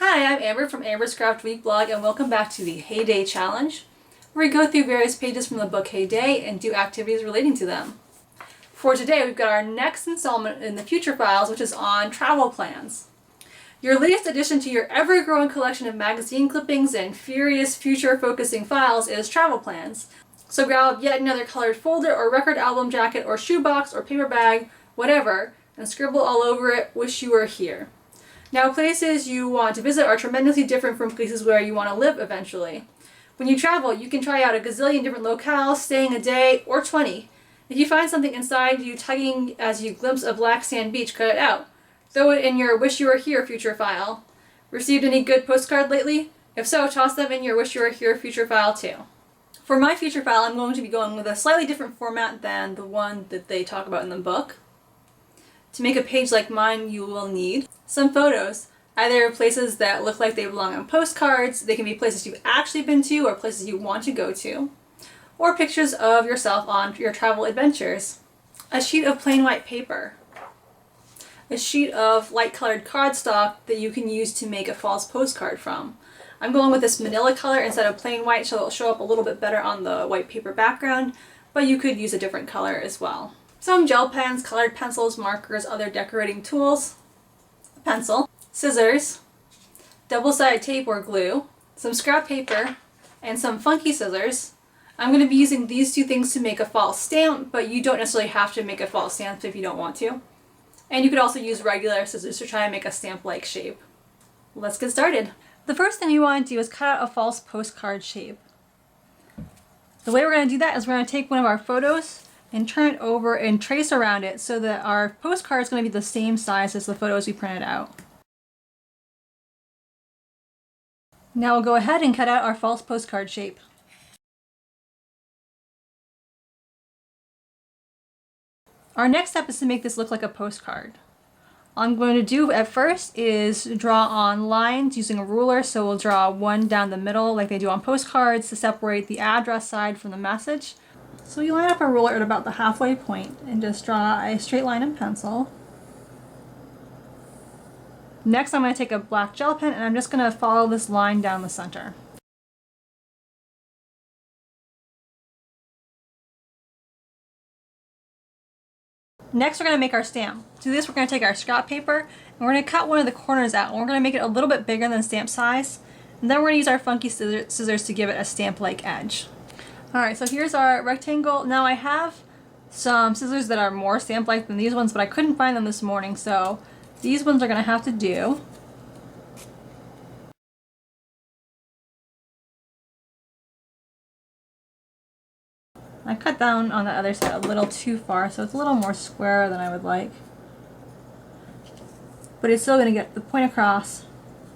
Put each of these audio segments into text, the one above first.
Hi, I'm Amber from Amber's Craft Week blog, and welcome back to the Hey Day Challenge, where we go through various pages from the book Hey Day and do activities relating to them. For today, we've got our next installment in the Future Files, which is on travel plans. Your latest addition to your ever-growing collection of magazine clippings and furious future-focusing files is travel plans. So grab yet another colored folder or record album jacket or shoebox or paper bag, whatever, and scribble all over it, "Wish you were here." Now, places you want to visit are tremendously different from places where you want to live eventually. When you travel, you can try out a gazillion different locales, staying a day or 20. If you find something inside you tugging as you glimpse a black sand beach, cut it out. Throw it in your Wish You Were Here future file. Received any good postcard lately? If so, toss them in your Wish You Were Here future file too. For my future file, I'm going to be going with a slightly different format than the one that they talk about in the book. To make a page like mine, you will need some photos, either places that look like they belong on postcards, they can be places you've actually been to or places you want to go to, or pictures of yourself on your travel adventures. A sheet of plain white paper. A sheet of light colored cardstock that you can use to make a false postcard from. I'm going with this manila color instead of plain white, so it'll show up a little bit better on the white paper background, but you could use a different color as well. Some gel pens, colored pencils, markers, other decorating tools, a pencil, scissors, double-sided tape or glue, some scrap paper, and some funky scissors. I'm going to be using these two things to make a false stamp, but you don't necessarily have to make a false stamp if you don't want to. And you could also use regular scissors to try and make a stamp-like shape. Let's get started. The first thing we want to do is cut out a false postcard shape. The way we're going to do that is we're going to take one of our photos and turn it over and trace around it so that our postcard is going to be the same size as the photos we printed out. Now we'll go ahead and cut out our false postcard shape. Our next step is to make this look like a postcard. All I'm going to do at first is draw on lines using a ruler, so we'll draw one down the middle like they do on postcards to separate the address side from the message. So you line up a ruler at about the halfway point and just draw a straight line in pencil. Next I'm going to take a black gel pen and I'm just going to follow this line down the center. Next we're going to make our stamp. To do this we're going to take our scrap paper and we're going to cut one of the corners out and we're going to make it a little bit bigger than stamp size. And then we're going to use our funky scissors to give it a stamp-like edge. Alright, so here's our rectangle. Now I have some scissors that are more stamp-like than these ones, but I couldn't find them this morning, so these ones are going to have to do. I cut down on the other side a little too far, so it's a little more square than I would like. But it's still going to get the point across.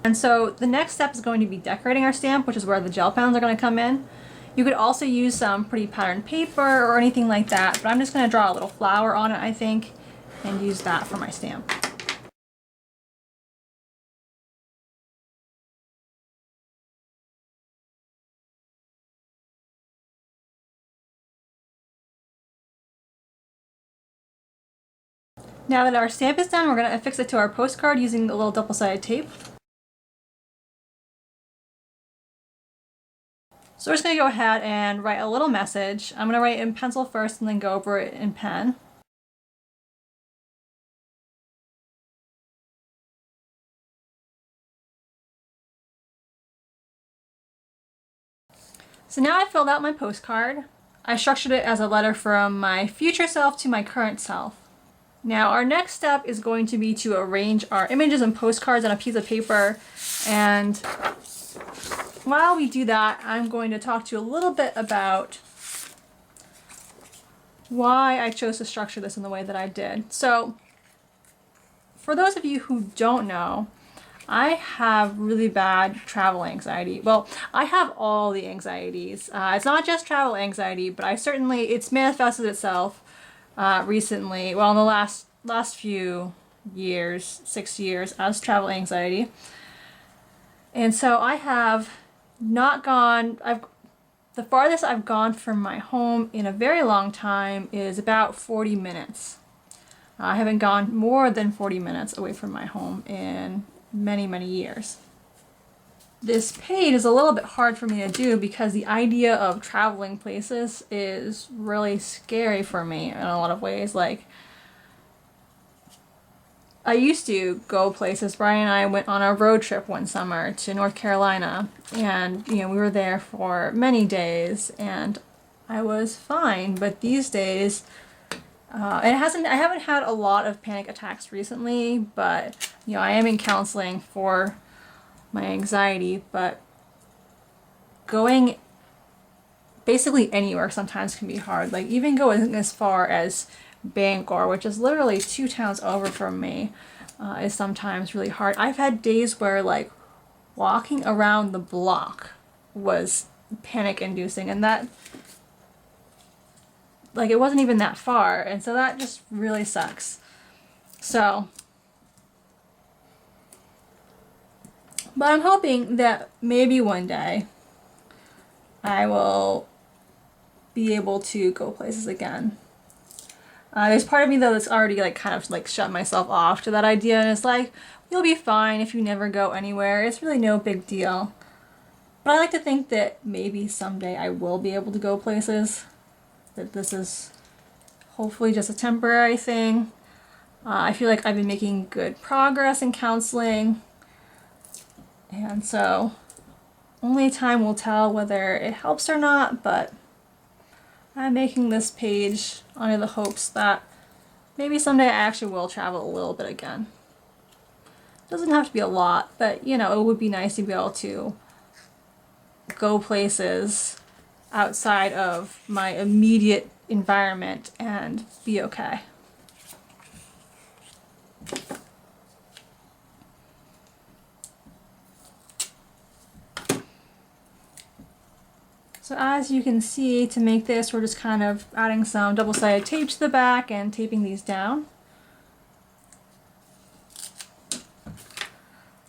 And so the next step is going to be decorating our stamp, which is where the gel pens are going to come in. You could also use some pretty patterned paper or anything like that, but I'm just going to draw a little flower on it, I think, and use that for my stamp. Now that our stamp is done, we're going to affix it to our postcard using the little double-sided tape. So we're just going to go ahead and write a little message. I'm going to write it in pencil first and then go over it in pen. So now I've filled out my postcard. I structured it as a letter from my future self to my current self. Now our next step is going to be to arrange our images and postcards on a piece of paper, and while we do that, I'm going to talk to you a little bit about why I chose to structure this in the way that I did. So, for those of you who don't know, I have really bad travel anxiety. Well, I have all the anxieties. It's not just travel anxiety, but it's manifested itself recently, well, in the last few years, 6 years, as travel anxiety. And so I have not gone, the farthest I've gone from my home in a very long time is about 40 minutes. I haven't gone more than 40 minutes away from my home in many, many years. this page is a little bit hard for me to do because the idea of traveling places is really scary for me in a lot of ways. Like, I used to go places. Brian and I went on a road trip one summer to North Carolina, and we were there for many days, and I was fine. But these days, I haven't had a lot of panic attacks recently, but I am in counseling for my anxiety. But going basically anywhere sometimes can be hard. Like even going as far as Bangor, which is literally 2 towns over from me, is sometimes really hard. I've had days where like walking around the block was panic inducing, and that like it wasn't even that far, and so that just really sucks. So, but I'm hoping that maybe one day I will be able to go places again. There's part of me though that's already like kind of like shut myself off to that idea, and it's like, you'll be fine if you never go anywhere. It's really no big deal. But I like to think that maybe someday I will be able to go places. That this is hopefully just a temporary thing. I feel like I've been making good progress in counseling, and so only time will tell whether it helps or not, but I'm making this page under the hopes that maybe someday I actually will travel a little bit again. It doesn't have to be a lot, but it would be nice to be able to go places outside of my immediate environment and be okay. So as you can see, to make this, we're just kind of adding some double-sided tape to the back and taping these down.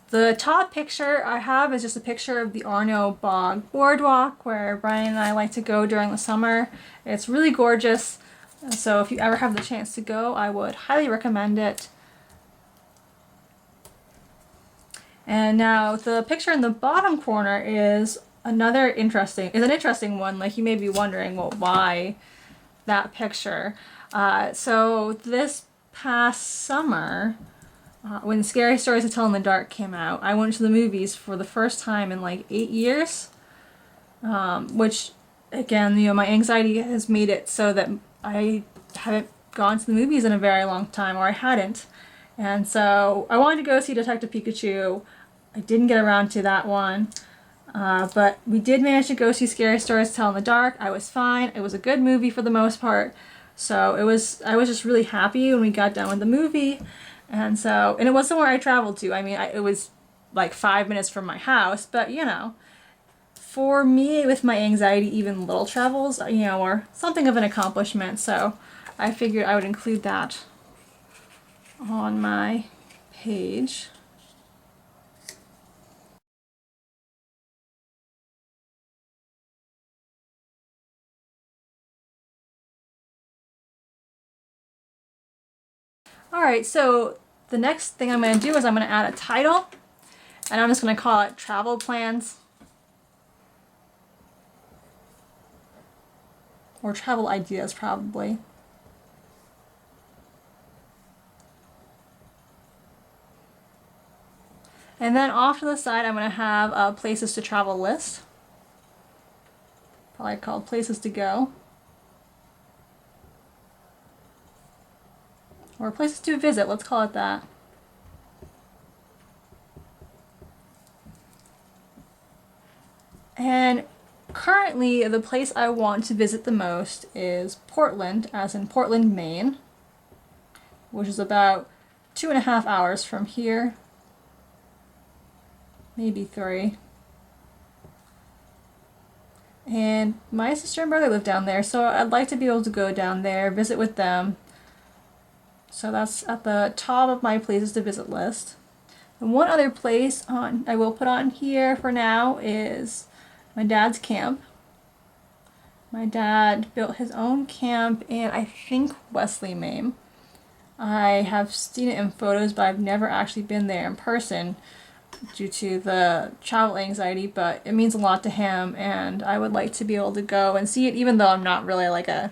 The top picture I have is just a picture of the Arno Bog Boardwalk, where Brian and I like to go during the summer. It's really gorgeous, so if you ever have the chance to go, I would highly recommend it. And now the picture in the bottom corner is an interesting one. Like, you may be wondering, well, why that picture? So this past summer, when Scary Stories to Tell in the Dark came out, I went to the movies for the first time in like 8 years, which again, my anxiety has made it so that I haven't gone to the movies in a very long time, or I hadn't. And so I wanted to go see Detective Pikachu. I didn't get around to that one. But we did manage to go see Scary Stories to Tell in the Dark. I was fine. It was a good movie for the most part. So I was just really happy when we got done with the movie. And it was somewhere I traveled to. I mean, it was like 5 minutes from my house, but for me with my anxiety, even little travels, are something of an accomplishment. So I figured I would include that on my page. Alright, so the next thing I'm going to do is I'm going to add a title, and I'm just going to call it Travel Plans, or Travel Ideas probably. And then off to the side I'm going to have a Places to Travel list, probably called Places to Go. Or Places to Visit, let's call it that. And currently the place I want to visit the most is Portland, as in Portland, Maine, which is about 2.5 hours from here. Maybe 3. And my sister and brother live down there, so I'd like to be able to go down there, visit with them. So that's at the top of my places to visit list. And one other place I will put on here for now is my dad's camp. My dad built his own camp in, I think, Wesley, Maine. I have seen it in photos, but I've never actually been there in person. due to the travel anxiety, but it means a lot to him, and I would like to be able to go and see it, even though I'm not really like a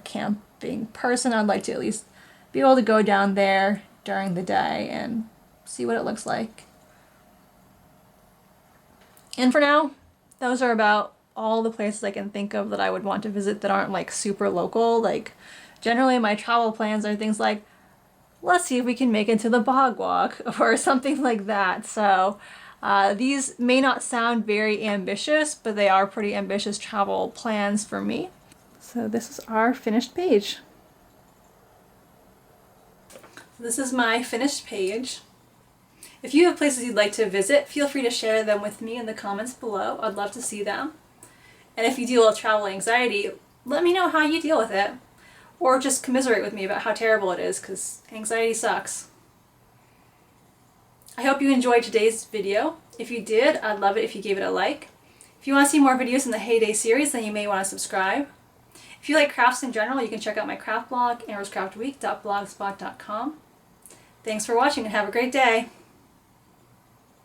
camping person. I'd like to at least be able to go down there during the day and see what it looks like. And for now, those are about all the places I can think of that I would want to visit that aren't like super local. Like generally my travel plans are things like, let's see if we can make it to the bog walk or something like that. So these may not sound very ambitious, but they are pretty ambitious travel plans for me. So this is our finished page. This is my finished page. If you have places you'd like to visit, feel free to share them with me in the comments below. I'd love to see them. And if you deal with travel anxiety, let me know how you deal with it. Or just commiserate with me about how terrible it is, because anxiety sucks. I hope you enjoyed today's video. If you did, I'd love it if you gave it a like. If you want to see more videos in the Heyday series, then you may want to subscribe. If you like crafts in general, you can check out my craft blog, amberscraftweek.blogspot.com. Thanks for watching and have a great day!